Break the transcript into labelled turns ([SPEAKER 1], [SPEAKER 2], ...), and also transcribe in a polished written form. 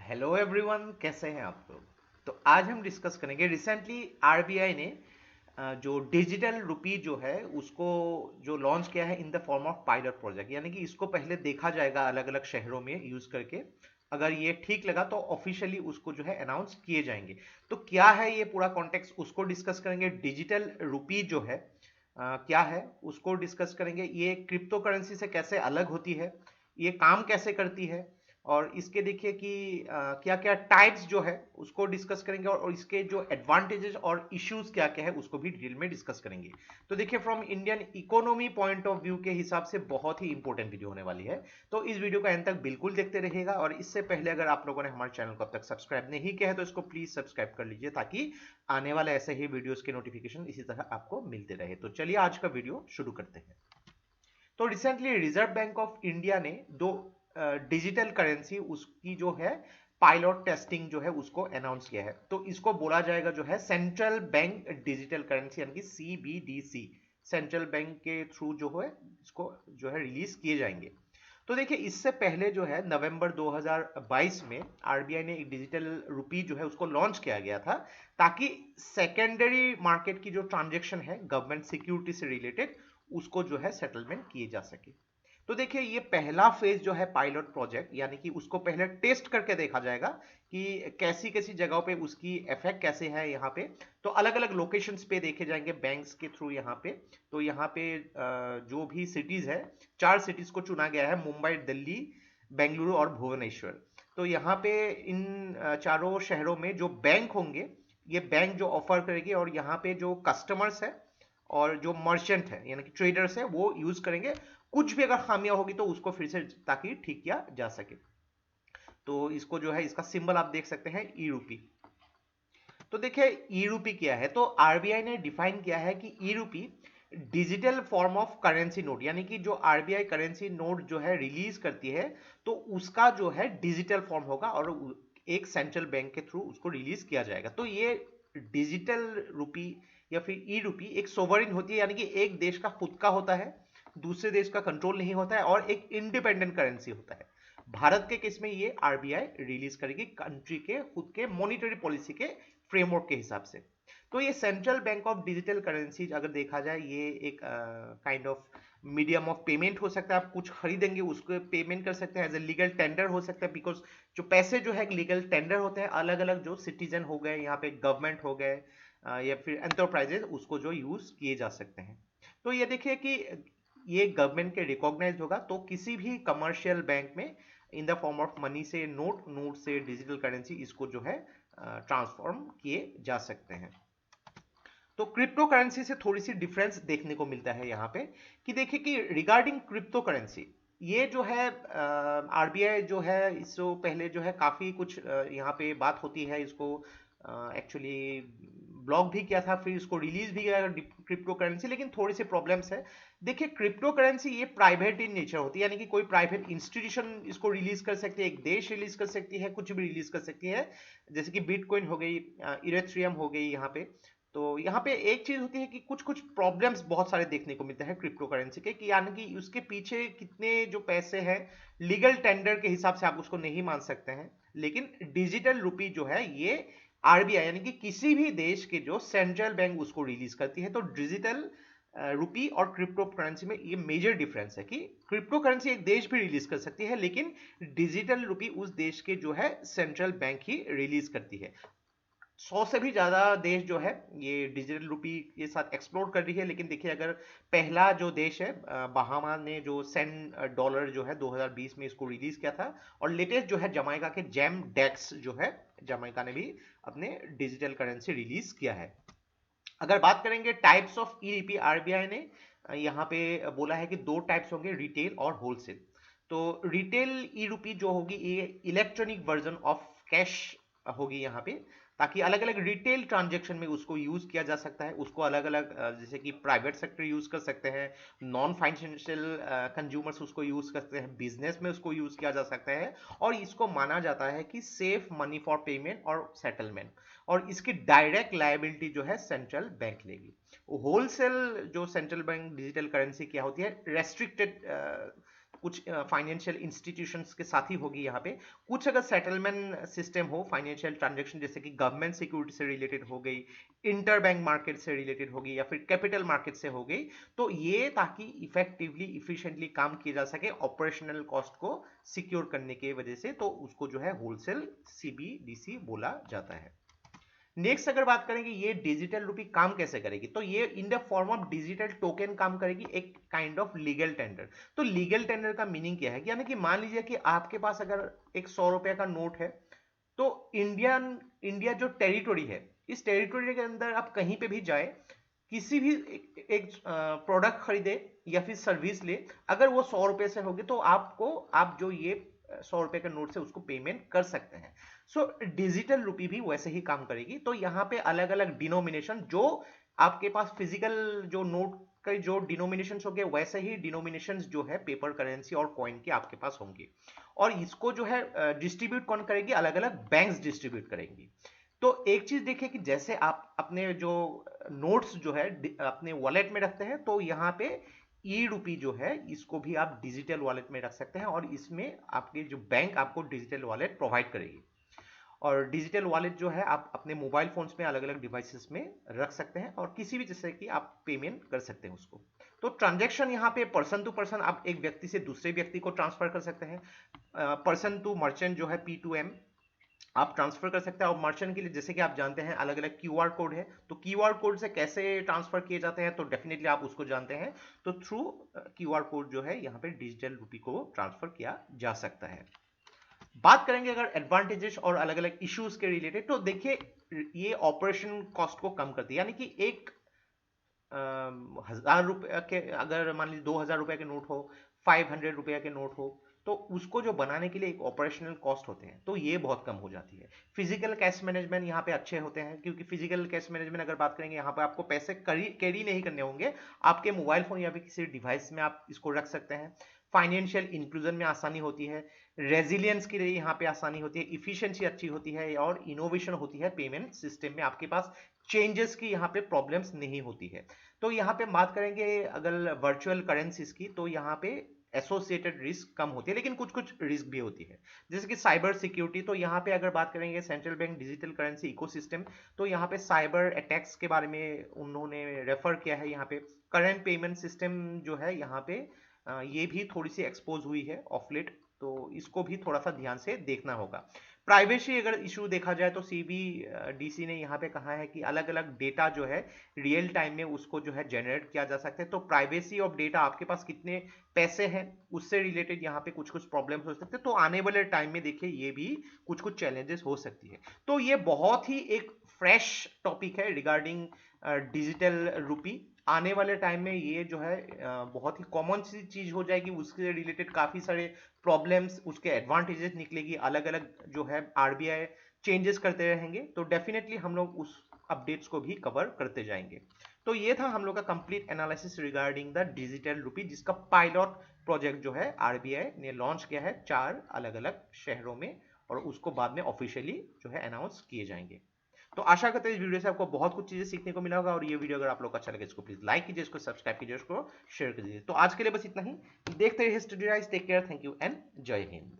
[SPEAKER 1] Hello everyone, कैसे हैं आप लोग। तो आज हम डिस्कस करेंगे रिसेंटली आरबीआई ने जो डिजिटल रुपी जो है उसको जो लॉन्च किया है in the form of pilot project, यानी कि इसको पहले देखा जाएगा अलग अलग शहरों में यूज करके। अगर ये ठीक लगा तो ऑफिशियली उसको जो है अनाउंस किए जाएंगे। तो क्या है ये पूरा कॉन्टेक्स्ट, उसको डिस्कस करेंगे। डिजिटल रुपी जो है क्या है उसको डिस्कस करेंगे। ये क्रिप्टो करेंसी से कैसे अलग होती है, ये काम कैसे करती है, और इसके देखिए कि क्या क्या टाइप्स जो है उसको डिस्कस करेंगे, और इसके जो एडवांटेजेस और इश्यूज क्या क्या है उसको भी डिटेल में डिस्कस करेंगे। तो देखिए, from Indian economy point of view के हिसाब से बहुत ही इंपॉर्टेंट वीडियो होने वाली है। तो इस वीडियो का एंड तक बिल्कुल देखते रहिएगा। और इससे पहले अगर आप लोगों ने हमारे चैनल को अब तक सब्सक्राइब नहीं किया है तो इसको प्लीज सब्सक्राइब कर लीजिए, ताकि आने वाले ऐसे ही वीडियोस के नोटिफिकेशन इसी तरह आपको मिलते रहे। तो चलिए आज का वीडियो शुरू करते हैं। तो recently reserve bank of India ने दो डिजिटल करेंसी उसकी जो है पायलट टेस्टिंग जो है उसको अनाउंस किया है। तो इसको बोला जाएगा जो है सेंट्रल बैंक डिजिटल करेंसी, यानी कि सीबीडीसी। सेंट्रल बैंक के थ्रू जो है इसको जो है रिलीज किए जाएंगे। तो देखिए, इससे पहले जो है नवंबर 2022 में आरबीआई ने एक डिजिटल रुपी जो है उसको लॉन्च किया गया था, ताकि सेकेंडरी मार्केट की जो ट्रांजेक्शन है गवर्नमेंट सिक्योरिटी से रिलेटेड उसको जो है सेटलमेंट किए जा सके। तो देखिए, ये पहला फेज जो है पायलट प्रोजेक्ट, यानी कि उसको पहले टेस्ट करके देखा जाएगा कि कैसी कैसी जगहों पे उसकी इफेक्ट कैसे है यहाँ पे। तो अलग अलग लोकेशंस पे देखे जाएंगे बैंक्स के थ्रू यहाँ पे। तो यहाँ पे जो भी सिटीज है, 4 सिटीज को चुना गया है: मुंबई, दिल्ली, बेंगलुरु और भुवनेश्वर। तो यहाँ पे इन चारों शहरों में जो बैंक होंगे, ये बैंक जो ऑफर करेगी, और यहाँ पे जो कस्टमर्स है और जो मर्चेंट है यानी कि ट्रेडर्स है वो यूज करेंगे। कुछ भी अगर खामियां होगी तो उसको फिर से ताकि ठीक किया जा सके। तो इसको जो है, इसका सिंबल आप देख सकते हैं, ई रूपी। तो देखिए, ई रूपी क्या है। तो आरबीआई ने डिफाइन किया है कि ई रूपी digital form of currency note, यानी कि जो आरबीआई करेंसी नोट जो है रिलीज करती है तो उसका जो है डिजिटल फॉर्म होगा, और एक सेंट्रल बैंक के थ्रू उसको रिलीज किया जाएगा। तो ये डिजिटल रूपी या फिर ई रूपी एक सोवरिन होती है, यानी कि एक देश का खुद का होता है, दूसरे देश का कंट्रोल नहीं होता है, और एक इंडिपेंडेंट करेंसी होता है। भारत के केस में ये आरबीआई रिलीज करेगी कंट्री के खुद के मॉनिटरी पॉलिसी के फ्रेमवर्क के हिसाब से। तो ये central bank of digital currencies अगर देखा जाए, ये एक kind of medium of payment हो सकता है। आप कुछ खरीदेंगे उसको पेमेंट कर सकते हैं, एज ए लीगल टेंडर हो सकता है, बिकॉज जो पैसे जो है लीगल टेंडर होते हैं अलग अलग, जो सिटीजन हो गए यहाँ पे, गवर्नमेंट हो गए, या फिर एंटरप्राइजेस, उसको जो यूज किए जा सकते हैं। तो ये देखिए कि ये गवर्नमेंट के रिकॉग्नाइज होगा, तो किसी भी कमर्शियल बैंक में in the form of money से नोट, नोट से डिजिटल करेंसी, इसको जो है ट्रांसफॉर्म किए जा सकते हैं। तो क्रिप्टो करेंसी से थोड़ी सी डिफरेंस देखने को मिलता है यहाँ पे, कि देखिए कि रिगार्डिंग क्रिप्टो करेंसी, ये जो है आरबीआई जो है इससे पहले जो है काफी कुछ यहाँ पे बात होती है, इसको एक्चुअली ब्लॉक भी किया था, फिर इसको रिलीज भी किया क्रिप्टो करेंसी, लेकिन थोड़ी सी प्रॉब्लम्स है। देखिए, क्रिप्टो करेंसी ये प्राइवेट इन नेचर होती है, यानी कि कोई प्राइवेट इंस्टीट्यूशन इसको रिलीज कर सकती है, एक देश रिलीज कर सकती है, कुछ भी रिलीज कर सकती है। जैसे कि बिटकॉइन हो गई, इरेथ्रियम हो गई यहाँ पे। तो यहाँ पे एक चीज होती है कि कुछ कुछ प्रॉब्लम्स बहुत सारे देखने को मिलते हैं क्रिप्टो करेंसी के, कि यानी कि उसके पीछे कितने जो पैसे हैं, लीगल टेंडर के हिसाब से आप उसको नहीं मान सकते हैं। लेकिन डिजिटल रुपी जो है ये आरबीआई, यानी कि किसी भी देश के जो सेंट्रल बैंक उसको रिलीज करती है। तो डिजिटल रुपी और क्रिप्टो करेंसी में ये मेजर डिफरेंस है, कि क्रिप्टो करेंसी एक देश भी रिलीज कर सकती है, लेकिन डिजिटल रुपी उस देश के जो है सेंट्रल बैंक ही रिलीज करती है। 100 से भी ज्यादा देश जो है ये डिजिटल रुपी के साथ एक्सप्लोर कर रही है। लेकिन देखिए, अगर पहला जो देश है बहामा ने जो सेंट डॉलर जो है 2020 में इसको रिलीज किया था, और लेटेस्ट जो है जमाइका के जेम डेक्स जो है, जमाइका ने भी अपने डिजिटल करेंसी रिलीज किया है। अगर बात करेंगे टाइप्स ऑफ ई रूपी, आरबीआई ने यहाँ पे बोला है कि दो टाइप्स होंगे, रिटेल और होलसेल। तो रिटेल ई रूपी जो होगी ये इलेक्ट्रॉनिक वर्जन ऑफ कैश होगी यहाँ पे, ताकि अलग अलग रिटेल ट्रांजेक्शन में उसको यूज किया जा सकता है। उसको अलग अलग जैसे कि प्राइवेट सेक्टर यूज कर सकते हैं, नॉन फाइनेंशियल कंज्यूमर्स उसको यूज करते हैं, बिजनेस में उसको यूज किया जा सकता है, और इसको माना जाता है कि सेफ मनी फॉर पेमेंट और सेटलमेंट। और इसकी डायरेक्ट लायबिलिटी जो है सेंट्रल बैंक लेगी। होलसेल जो सेंट्रल बैंक डिजिटल करेंसी क्या होती है, रेस्ट्रिक्टेड कुछ फाइनेंशियल इंस्टीट्यूशंस के साथ ही होगी यहाँ पे। कुछ अगर सेटलमेंट सिस्टम हो, फाइनेंशियल ट्रांजैक्शन जैसे कि गवर्नमेंट सिक्योरिटी से रिलेटेड हो गई, इंटर बैंक मार्केट से रिलेटेड होगी या फिर कैपिटल मार्केट से हो गई, तो ये ताकि इफेक्टिवली इफिशिएंटली काम किया जा सके ऑपरेशनल कॉस्ट को सिक्योर करने की वजह से, तो उसको जो है होलसेल सीबीडीसी बोला जाता है। नेक्स्ट अगर बात करेंगे ये डिजिटल रूपी काम कैसे करेगी, तो ये in the form of digital token काम करेगी, एक काइंड ऑफ लीगल टेंडर। तो लीगल टेंडर का मीनिंग क्या है, यानी कि मान लीजिए कि आपके पास अगर एक 100 रुपए का नोट है, तो इंडिया जो टेरिटोरी है, इस टेरिटोरी के अंदर आप कहीं पे भी जाए, किसी भी एक प्रोडक्ट खरीदे या फिर सर्विस ले, अगर वो 100 रुपए से होगी तो आप जो ये 100 रुपए के नोट से उसको पेमेंट कर सकते हैं। सो डिजिटल रूपी भी वैसे ही काम करेगी। तो यहाँ पे अलग अलग डिनोमिनेशन, जो आपके पास फिजिकल जो नोट के जो डिनोमिनेशंस होंगे, वैसे ही डिनोमिनेशंस जो है पेपर करेंसी और कॉइन के आपके पास होंगे। और इसको जो है डिस्ट्रीब्यूट कौन करेगी, अलग अलग बैंक्स डिस्ट्रीब्यूट करेंगी। तो एक चीज देखिए कि जैसे आप अपने जो नोट्स जो है अपने वॉलेट में रखते हैं, तो यहाँ पे ई रूपी जो है इसको भी आप डिजिटल वॉलेट में रख सकते हैं, और इसमें आपके जो बैंक आपको डिजिटल वॉलेट प्रोवाइड करेगी। और डिजिटल वॉलेट जो है आप अपने मोबाइल फोन्स में अलग अलग डिवाइसेस में रख सकते हैं, और किसी भी जैसे कि आप पेमेंट कर सकते हैं उसको। तो ट्रांजैक्शन यहाँ पे पर्सन टू पर्सन, आप एक व्यक्ति से दूसरे व्यक्ति को ट्रांसफर कर सकते हैं। पर्सन टू मर्चेंट जो है P2M आप ट्रांसफर कर सकते हैं। और मर्चेंट के लिए जैसे कि आप जानते हैं अलग अलग क्यूआर कोड है, तो क्यूआर कोड से कैसे ट्रांसफर किए जाते हैं, तो डेफिनेटली आप उसको जानते हैं। तो थ्रू क्यूआर कोड जो है यहाँ पे डिजिटल रूपी को ट्रांसफर किया जा सकता है। बात करेंगे अगर एडवांटेजेस और अलग अलग इश्यूज के रिलेटेड, तो देखिए ये ऑपरेशन कॉस्ट को कम करती है, यानी कि एक 1000 रुपए के, अगर मान लीजिए 2000 रुपए के नोट हो, 500 रुपए के नोट हो, तो उसको जो बनाने के लिए एक ऑपरेशनल कॉस्ट होते हैं, तो ये बहुत कम हो जाती है। फिजिकल कैश मैनेजमेंट यहाँ पे अच्छे होते हैं, क्योंकि फिजिकल कैश मैनेजमेंट अगर बात करेंगे, यहाँ पे आपको पैसे कैरी नहीं करने होंगे, आपके मोबाइल फोन या फिर किसी डिवाइस में आप इसको रख सकते हैं। फाइनेंशियल इंक्लूजन में आसानी होती है, रेजिलियंस के लिए यहाँ पे आसानी होती है, इफिशियंसी अच्छी होती है, और इनोवेशन होती है पेमेंट सिस्टम में, आपके पास चेंजेस की यहाँ पे प्रॉब्लम्स नहीं होती है। तो यहाँ पे बात करेंगे अगर वर्चुअल करेंसीज की, तो यहाँ पे एसोसिएटेड रिस्क कम होती है, लेकिन कुछ कुछ रिस्क भी होती है, जैसे कि साइबर सिक्योरिटी। तो यहाँ पे अगर बात करेंगे central bank digital currency ecosystem, तो यहाँ पे साइबर अटैक्स के बारे में उन्होंने रेफर किया है। यहाँ पे करंट पेमेंट सिस्टम जो है यहाँ पे ये भी थोड़ी सी एक्सपोज हुई है ऑफ लेट, तो इसको भी थोड़ा सा ध्यान से देखना होगा। प्राइवेसी अगर इशू देखा जाए, तो सीबीडीसी ने यहाँ पे कहा है कि अलग अलग डेटा जो है रियल टाइम में उसको जो है जनरेट किया जा सकता है। तो प्राइवेसी ऑफ डेटा, आपके पास कितने पैसे हैं उससे रिलेटेड यहाँ पे कुछ कुछ प्रॉब्लम्स हो सकते हैं, तो आने वाले टाइम में देखिए ये भी कुछ कुछ चैलेंजेस हो सकती है। तो ये बहुत ही एक फ्रेश टॉपिक है रिगार्डिंग डिजिटल रूपी। आने वाले टाइम में ये जो है बहुत ही कॉमन सी चीज हो जाएगी, उसके रिलेटेड काफी सारे प्रॉब्लम्स, उसके एडवांटेजेस निकलेगी, अलग अलग जो है आरबीआई चेंजेस करते रहेंगे, तो डेफिनेटली हम लोग उस अपडेट्स को भी कवर करते जाएंगे। तो ये था हम लोग का complete analysis regarding the digital रूपी, जिसका पायलट प्रोजेक्ट जो है आरबीआई ने लॉन्च किया है 4 अलग अलग शहरों में, और उसको बाद में ऑफिशियली जो है अनाउंस किए जाएंगे। तो आशा करते हैं इस वीडियो से आपको बहुत कुछ चीजें सीखने को मिला होगा, और ये वीडियो अगर आप लोग को अच्छा लगे इसको प्लीज लाइक कीजिए, इसको सब्सक्राइब कीजिए, इसको शेयर कीजिए। तो आज के लिए बस इतना ही, देखते रहिए study rise, take care, thank you and जय हिंद।